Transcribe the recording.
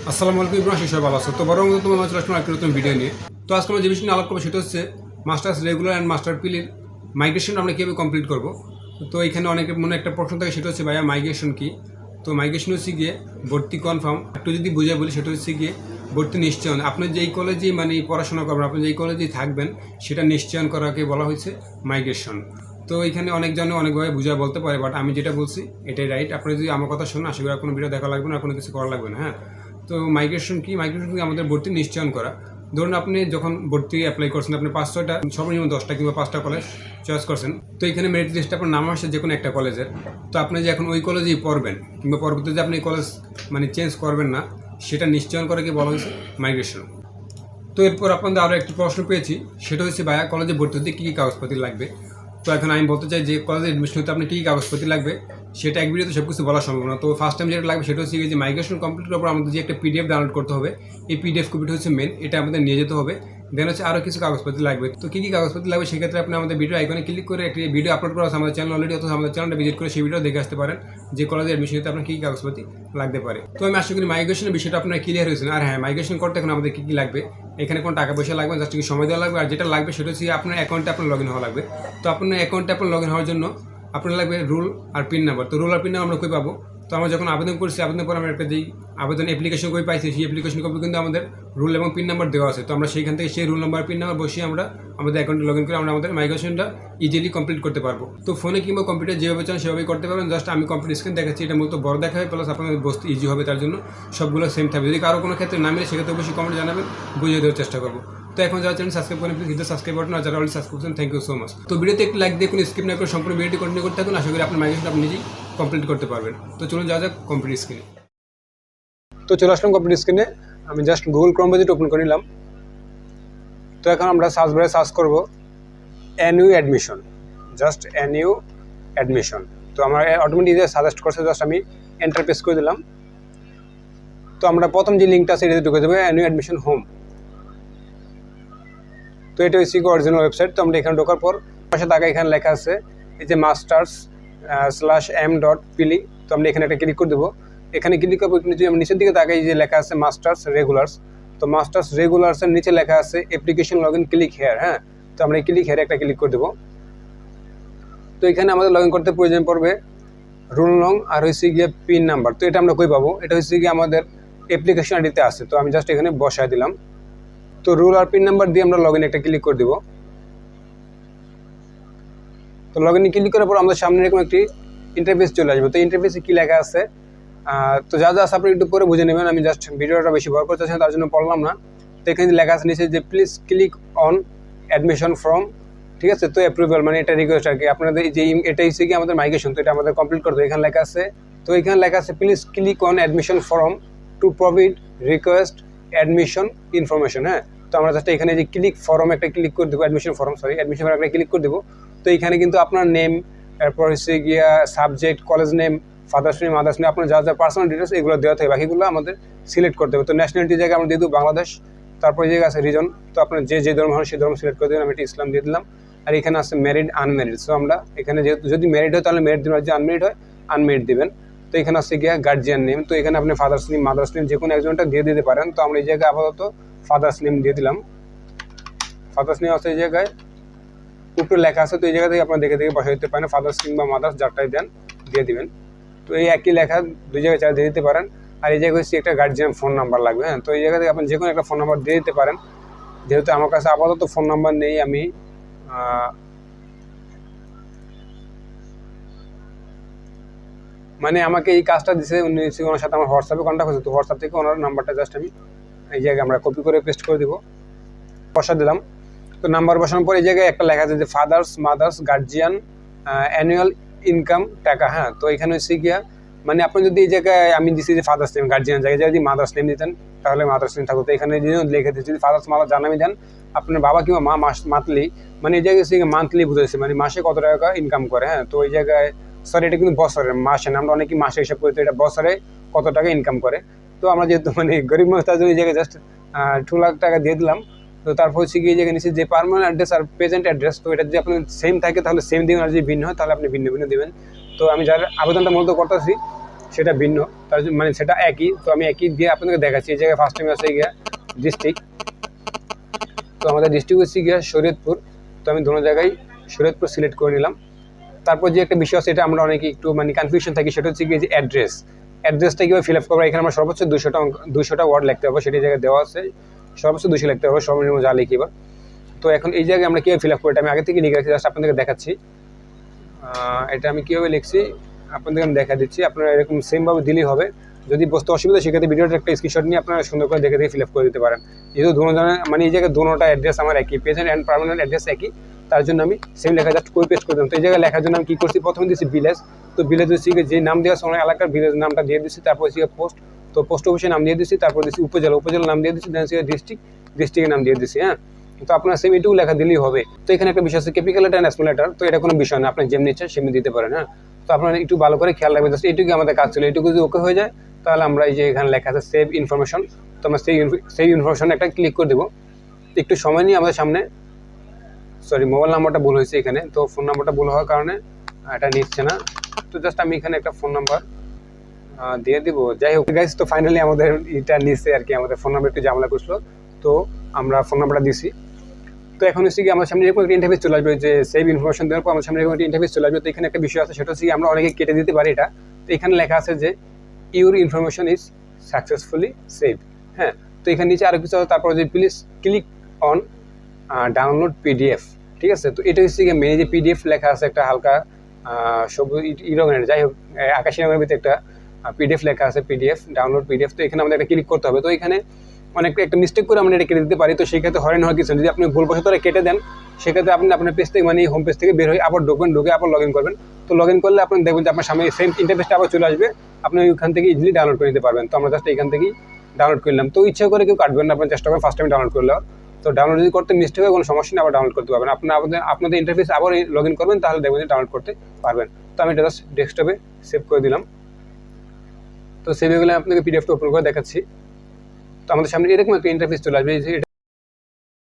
আসসালামু আলাইকুম ইব্রাহিম, সবাই ভালো আছো? তো বড় তোমার মাঝে আসলাম একটা নতুন ভিডিও নিয়ে। তো আজকে আমরা যে বিষয় নিয়ে আলাপ করবো সেটা হচ্ছে মাস্টার্স রেগুলার অ্যান্ড মাস্টার পিলির মাইগ্রেশন আমরা কীভাবে কমপ্লিট করবো। তো এখানে অনেকের মনে একটা প্রশ্ন থাকে, সেটা হচ্ছে ভাইয়া মাইগ্রেশন কী। তো মাইগ্রেশন হচ্ছে গিয়ে ভর্তি কনফার্ম, একটু যদি বুঝাই বলি সেটা হচ্ছে গিয়ে ভর্তি নিশ্চয়ন। আপনি যেই কলেজেই পড়াশোনা করবেন, আপনি যেই কলেজেই থাকবেন সেটা নিশ্চয়ন করাকে বলা হয়েছে মাইগ্রেশন। তো এখানে অনেকজনে অনেকভাবে বুঝায় বলতে পারে, বাট আমি যেটা বলছি এটাই রাইট। আপনি যদি আমার কথা শোনেন, আশা করি কোনো ভিডিও দেখা লাগবে না, কোনো কিছু করা লাগবে না। হ্যাঁ, তো মাইগ্রেশন কি আমাদের ভর্তি নিশ্চয়ন করা। ধরুন আপনি যখন ভর্তি অ্যাপ্লাই করছেন, আপনি 5-6টা সর্বনিম্ন 10টা কিংবা 5টা কলেজ চয়েস করছেন। তো এখানে মেরিট লিস্টে আপনার নাম আসছে যে কোনো একটা কলেজের। তো আপনি যে এখন ওই কলেজেই পড়বেন কিংবা পরবর্তীতে যে আপনি কলেজ চেঞ্জ করবেন না, সেটা নিশ্চয়ন করাকে বলা হয়েছে মাইগ্রেশন। তো এরপর আপনাদের আরও একটি প্রশ্ন পেয়েছি, সেটা হচ্ছে ভাইয়া কলেজে ভর্তি হতে কী কী কাগজপাতি লাগবে। তো এখন আমি বলতে চাই যে কলেজে অ্যাডমিশন হতে আপনার কী কী কাগজপাতি লাগবে সেটা এক ভিডিওতে সব কিছু বলা সম্ভব না। তো ফার্স্ট টাইম যেটা লাগবে সেটা হচ্ছে যে মাইগ্রেশন কমপ্লিট করার পর আমাদের যে একটা পিডিএফ ডাউনলোড করতে হবে, এই পিডিএফ কপিটা হচ্ছে মেন, এটা আমাদের নিয়ে যেতে হবে। দেন হচ্ছে আরও কিছু কাগজপাতি লাগবে। তো কী কী কাগজপাতি লাগবে সেক্ষেত্রে আপনি আমাদের ভিডিও আইকনে ক্লিক করে একটি ভিডিও আপলোড করা আছে আমাদের চ্যানেল অলরেডি, অথবা আমাদের চ্যানেলটা ভিজিট করে সেই ভিডিও দেখে আসতে পারেন যে কলেজে অ্যাডমিশন হতে আপনার কী কী কাগজপাতি লাগতে পারে। তো আমি আশা করি মাইগ্রেশনের বিষয়টা আপনার ক্লিয়ার হয়েছে। আর হ্যাঁ, মাইগ্রেশন করতে এখন আমাদের কী কী লাগবে, এখানে কোনো টাকা পয়সা লাগবে, জাস্ট সময় দেওয়া লাগবে। আর যেটা লাগবে সেটা হচ্ছে আপনার অ্যাকাউন্টে আপনার লগ ইন হওয়া লাগবে। তো আপনার অ্যাকাউন্টে আপনার লগ ইন হওয়ার জন্য আপনার লাগবে রুল আর পিন নাম্বার। তো রুল আর পিন নাম্বার আমরা কই পাবো? তো আমরা যখন আবেদন করছি, আবেদন পর আমরা একটা যেই আবেদন অ্যাপ্লিকেশন কপি পাইছি, সেই অ্যাপ্লিকেশন কপি কিন্তু আমাদের রুল এবং পিন নাম্বার দেওয়া আছে। তো আমরা সেইখান থেকে সেই রুল নাম্বার পিন নাম্বার বসিয়ে আমরা আমাদের অ্যাকাউন্টে লগ ইন করে আমরা আমাদের মাইগ্রেশনটা ইজিলি কমপ্লিট করতে পারবো। তো ফোনে কিংবা কম্পিউটার যেভাবে চান সেভাবেই করতে পারবেন। জাস্ট আমি কম্পিউটার স্ক্রিন দেখাচ্ছি, এটা মূলত বড় দেখা হয়, প্লাস আপনাদের বসতে ইজি হবে, তার জন্য সবগুলো সেম থাকবে। যদি কারো কোনো ক্ষেত্রে না মিলে সেক্ষেত্রে অবশ্যই কমেন্ট জানাবেন, বুঝিয়ে দেওয়ার চেষ্টা করবো। তো এখন যারা চ্যানেল সাবস্ক্রাইব করেন প্লিজ হিট সাবস্ক্রাইব বাটন, আর যারা অলরেডি সাবস্ক্রাইব করেন থ্যাংক ইউ সো মাচ। তো ভিডিওতে একটু লাইক দিয়ে কোনো স্কিপ না করে সম্পূর্ণ ভিডিওটি কন্টিনিউ করতে থাকুন। আশা করি আপনার মাইগ্রেশন আপনি নিজেই কমপ্লিট করতে পারবেন। তো চলুন যাওয়া যাক কমপ্লিট স্ক্রিনে। তো চলে আসলাম কমপ্লিট স্ক্রিনে। আমি জাস্ট গুগল ক্রোম ব্রাউজারটা ওপেন করে নিলাম। তো এখন আমরা সার্চ বারে সার্চ করব NU admission, just NU admission. তো আমার অটোমেটিক সাজেস্ট করছে, জাস্ট আমি এন্টার প্রেস করে দিলাম। তো আমরা প্রথম যে লিঙ্কটা আছে এটাতে ঢুকে যাবে, এনইউ অ্যাডমিশন হোম। তো এটা হচ্ছে অরিজিনাল ওয়েবসাইট। তো আমরা এখানে ঢোকার পর পাশে টাকা এখানে লেখা আছে এই যে masters/m.pili। তো আমরা এখানে একটা ক্লিক করে দেবো। এখানে ক্লিক করবো, যদি আমি নিচের দিকে তাকাই যে লেখা আছে মাস্টার্স রেগুলার্স। তো মাস্টার্স রেগুলার্সের নিচে লেখা আছে application log in click here. হ্যাঁ, তো আমরা এই ক্লিক হেয়ারে একটা ক্লিক করে দেবো। তো এখানে আমাদের লগ ইন করতে প্রয়োজন পড়বে রুল নং আর হচ্ছে গিয়ে পিন নাম্বার। তো এটা আমরা কই পাবো? এটা হচ্ছে গিয়ে আমাদের অ্যাপ্লিকেশন আইডিতে আছে। তো আমি জাস্ট এখানে বসায় দিলাম। তো রুল আর পিন নাম্বার দিয়ে আমরা লগ ইন একটা ক্লিক করে দেবো। তো লগ ইনে ক্লিক করার পর আমাদের সামনে এরকম একটি ইন্টারফেস চলে আসবে। তো ইন্টারফেসে কী লেখা আছে তো যা যা আপনি একটু পরে বুঝে নেবেন, আমি জাস্ট ভিডিওটা বেশি বড় করতে চাচ্ছি তার জন্য পড়লাম না। তো এখানে লেখা আছে নিচে যে please click on admission form, ঠিক আছে। তো অ্যাপ্রুভাল এটা রিকোয়েস্ট আর কি আপনাদের, যে এটাই হচ্ছে কি আমাদের মাইগ্রেশন। তো এটা আমাদের কমপ্লিট করতে এখানে লেখা আছে। তো এখানে লেখা আছে please click on admission form to provide request admission information. হ্যাঁ, তো আমরা জাস্ট এখানে যে ক্লিক ফর্ম একটা ক্লিক করে দেবো, অ্যাডমিশন ফর্ম একটা ক্লিক করে দেবো। তো এখানে কিন্তু আপনার নেম, এরপর হচ্ছে গিয়া subject, college name, father's name, mother's name, আপনার যা যা পার্সোনাল ডিটেলস এগুলো দেওয়া থাকে, বাকিগুলো আমাদের সিলেক্ট করতে হবে। তো ন্যাশনালিটি জায়গায় আমরা দিয়ে দেবো বাংলাদেশ। তারপর এই জায়গায় আছে রিজন। তো আপনার যে ধর্ম হয় সেই ধর্ম সিলেক্ট করে দেবেন। আমি এটা ইসলাম দিয়ে দিলাম। আর এখানে আছে ম্যারিড আনম্যারিড। সো আমরা এখানে যেহেতু যদি ম্যারিড হয় তাহলে ম্যারিড দেবেন, যদি আনম্যারিড হয় আনম্যারিড দেবেন। তো এখানে আছে গিয়া গার্জিয়ান নেম। তো এখানে আপনি ফাদার্স নেম, মাদার্স নেম যে কোনো একজনটা দিয়ে দিতে পারেন। তো আমরা এই জায়গায় আপাতত ফাদার্স নেম দিয়ে দিলাম। ফাদার্স নেম আছে এই জায়গায় উপরে লেখা আছে। তো এই জায়গা থেকে আপনার দেখে বসা দিতে পারেন, ফাদার্স কিংবা মাদার্স যারটাই দেন দিয়ে দিবেন। তো এই একই লেখা দুই জায়গায় চার দিয়ে দিতে পারেন। আর এই জায়গায় হচ্ছে একটা গার্জিয়ান ফোন নাম্বার লাগবে। হ্যাঁ, তো এই জায়গা থেকে আপনি যে কোনো একটা ফোন নাম্বার দিয়ে দিতে পারেন। যেহেতু আমার কাছে আপাতত ফোন নাম্বার নেই, আমি আমাকে এই কাজটা দিচ্ছে উনি, ওনার সাথে আমার হোয়াটসঅ্যাপে কন্ট্যাক্ট হয়েছে। তো হোয়াটসঅ্যাপ থেকে ওনার নাম্বারটা জাস্ট আমি এই জায়গায় আমরা কপি করে পেস্ট করে দেবো, বসা দিলাম। তো নাম্বার বসানোর পর এই জায়গায় একটা লেখা আছে যে father's mother's guardian annual income টাকা। হ্যাঁ, তো এখানে হচ্ছে গিয়া আপনি যদি এই জায়গায় আমি দিচ্ছি যে ফাদার্স নেম, গার্জিয়ান জায়গায় যদি মাদার্স নেম দিতেন তাহলে মাদার্স নেম থাকতো। এখানে লিখে দিচ্ছি যদি ফাদার্স মাদার জানামি দেন আপনার বাবা কিংবা মা মান্থলি, এই জায়গায় হচ্ছে মান্থলি বুঝেছে মাসে কত টাকা ইনকাম করে। হ্যাঁ, তো এই জায়গায় সরি এটা কিন্তু বছরে, মাসে না, আমরা অনেকেই মাসে হিসাব করি, তো এটা বছরে কত টাকা ইনকাম করে। তো আমরা যেহেতু গরিব মানুষ তার জন্য এই জায়গায় জাস্ট 2 লাখ টাকা দিয়ে দিলাম। তো তারপর হচ্ছে গিয়ে জায়গায় নিচে যে পার্মানেন্ট অ্যাড্রেস আর প্রেজেন্ট অ্যাড্রেস, তো এটা যদি আপনার সেম থাকে তাহলে সেম দিবেন, আর যদি ভিন্ন হয় তাহলে আপনি ভিন্ন ভিন্ন দেবেন। তো আমি যার আবেদনটা মূলত করতেছি সেটা ভিন্ন, তার জন্য মানে সেটা একই। তো আমি একই দিয়ে আপনাদেরকে দেখাচ্ছি। এই জায়গায় ফার্স্ট টাইম আছে গিয়া ডিস্ট্রিক্ট, তো আমাদের ডিস্ট্রিক্ট হচ্ছে গিয়া শরীয়তপুর। তো আমি দোনো জায়গায় শরীয়তপুর সিলেক্ট করে নিলাম। তারপর যে একটা বিষয় আছে, এটা আমরা অনেকে একটু মানে কনফিউশন থাকি, সেটা হচ্ছে গিয়ে যে অ্যাড্রেসটা কীভাবে ফিল আপ করবো। এখানে আমরা সর্বোচ্চ 200টা ওয়ার্ড লিখতে হবে, সেটি জায়গায় দেওয়া আছে সর্বোচ্চ 200 লিখতে হবে, সর্বনিম্ন যা লিখিবা। তো এখন এই জায়গায় আমরা কীভাবে ফিল আপ করি, এটা আমি আগে থেকে লিখে রাখছি, জাস্ট আপনাদেরকে দেখাচ্ছি। এটা আমি কীভাবে লিখছি আপনাদেরকে আমি দেখা দিচ্ছি। আপনারা এরকম সেমভাবে দিলেই হবে। যদি বুঝতে অসুবিধা, সেক্ষেত্রে ভিডিওটা একটা স্ক্রিনশট নিয়ে আপনারা সুন্দর করে দেখে ফিল আপ করে দিতে পারেন। যেহেতু দুজনের মানে এই জায়গায় দুটোটা অ্যাড্রেস আমার একই, প্রেজেন্ট অ্যান্ড পার্মানেন্ট অ্যাড্রেস একই, তার জন্য আমি সেম লেখা জাস্ট কপি পেস্ট করে দিলাম। তো এই জায়গায় লেখার জন্য আমি কী করছি, প্রথমে দিচ্ছি ভিলেজ। তো ভিলেজ হচ্ছে যে নাম দেওয়া আছে আমার এলাকার, ভিলেজ নামটা দিয়ে দিচ্ছি। তারপর হচ্ছে পোস্ট, তো পোস্ট অফিসের নাম দিয়ে দিচ্ছি। তারপর দিচ্ছি উপজেলার নাম দিয়ে দিচ্ছি। দেন হচ্ছে ডিস্ট্রিক্টের নাম দিয়ে দিচ্ছি। হ্যাঁ, তো আপনার সেম এটুকু লেখা দিলেই হবে। তো এখানে একটা বিষয় আছে capital letter and small letter, তো এটা কোনো বিষয় না, আপনি যেমনি ইচ্ছা সেমনি দিতে পারেন। হ্যাঁ, তো আপনারা একটু ভালো করে খেয়াল রাখবেন। জাস্ট এইটুকু আমাদের কাজ ছিল। এইটুকু যদি ওকে হয়ে যায়, তাহলে আমরা এই যে এখানে লেখা আছে সেভ ইনফরমেশন, তো আমরা সেভ ইনফরমেশন একটা ক্লিক করে দেবো। একটু সময় নিয়ে আমাদের সামনে, সরি মোবাইল নাম্বারটা ভুল হয়েছে এখানে, তো ফোন নাম্বারটা ভুল হওয়ার কারণে এটা নিচ্ছে না। তো জাস্ট আমি এখানে একটা ফোন নাম্বার দিয়ে দিব। যাই হোক গাইস, তো ফাইনালি আমাদের এটা নিচ্ছে আর কি, আমাদের ফোন নাম্বার একটু ঝামেলা করছিল, তো আমরা ফোন নাম্বারটা দিছি। তো এখন হচ্ছে কি আমার সামনে এরকম একটা ইন্টারফেস চলে আসবে, যে সেভ ইনফরমেশন দেওয়ার পর আমার সামনে এরকম একটা ইন্টারফেস চলে আসবে। তো এখানে একটা বিষয় আছে, সেটা হচ্ছে কি আমরা অনেকে কেটে দিতে পারি এটা। তো এখানে লেখা আছে যে your information is successfully save. হ্যাঁ, তো এখানে নিচে আরও কিছু আছে, তারপর যে please click on download PDF. ঠিক আছে, তো এটা হচ্ছে কি মেনে যে পিডিএফ লেখা আছে একটা হালকা সবুজ রঙের, যাই হোক আকাশি রঙের ভিতরে একটা পিডিএফ লেখা আছে, পিডিএফ ডাউনলোড পিডিএফ। তো এখানে আমাদের একটা ক্লিক করতে হবে। তো এখানে অনেকটা একটা মিস্টেক করে আমরা এটা কেটে দিতে পারি। তো সেক্ষেত্রে হয়রান হওয়ার কিছু, যদি আপনি ভুলবশত কেটে দেন, সেক্ষেত্রে আপনি আপনার পেজ থেকে মানে হোম পেজ থেকে বের হয়ে আবার ঢুকে আবার লগ ইন করবেন। তো লগ ইন করলে আপনি দেখবেন যে আপনার সামনে সেম ইন্টারফেসটা আবার চলে আসবে, আপনি ওইখান থেকে ইজিলি ডাউনলোড করে নিতে পারবেন। তো আমরা জাস্ট এখান থেকেই ডাউনলোড করলাম। তো ইচ্ছা করে কেউ কাটবেন না, আপনার চেষ্টা করেন ফার্স্ট টাইম ডাউনলোড করলেও। তো ডাউনলোড যদি করতে মিস্টেক হয়, কোনো সমস্যা নেই, আবার ডাউনলোড করতে পারবেন। আপনাদের ইন্টারফেস আবার লগ ইন করবেন, তাহলে দেখবেন যে ডাউনলোড করতে পারবেন। তো আমি এটা জাস্ট ডেস্কটপে সেভ করে দিলাম। তো সেভ হয়ে গেলে আপনাকে পিডিএফটা ওপেন করে দেখাচ্ছি। তো আমাদের সামনে এরকম একটা ইন্টারফেস চলে আসবে।